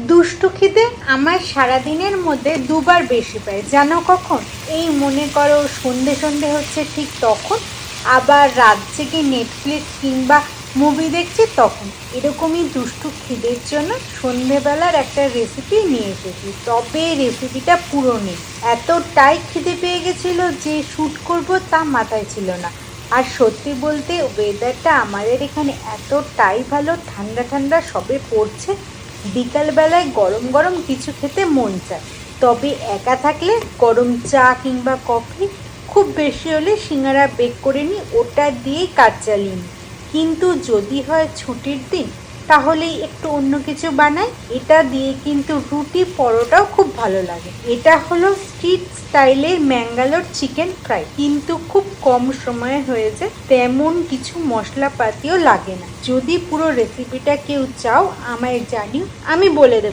দুষ্টু খিদে আমার সারাদিনের মধ্যে দুবার বেশি পায়। জানো কখন? এই মনে করো সন্ধে সন্ধে হচ্ছে ঠিক তখন, আবার রাত জেগে নেটফ্লিক্স কিংবা মুভি দেখছি তখন। এরকমই দুষ্টু খিদের জন্য সন্ধেবেলার একটা রেসিপি নিয়ে এসেছি, তবে রেসিপিটা পুরো নেই। এতটাই খিদে পেয়ে গেছিলো যে শ্যুট করব তা মাথায় ছিল না। আর সত্যি বলতে ওয়েদারটা আমাদের এখানে এতটাই ভালো, ঠান্ডা ঠান্ডা সবে পড়ছে, বিকালবেলায় গরম গরম কিছু খেতে মন চায়। তবে একা থাকলে গরম চা কিংবা কফি, খুব বেশি হলে সিঙ্গারা বেক করে নিই, ওটা দিয়েই কাজ চালিয়ে নিই। কিন্তু যদি হয় ছুটির দিন, তাহলেই একটু অন্য কিছু বানাই। এটা দিয়ে কিন্তু রুটি পরোটাও খুব ভালো লাগে। এটা হলো স্ট্রিট স্টাইলের ম্যাঙ্গালোর চিকেন ফ্রাই, কিন্তু খুব কম সময়ে হয়ে যায়, তেমন কিছু মশলাপাতিও লাগে না। যদি পুরো রেসিপিটা কেউ চাও আমায় জানিও, আমি বলে দেবো।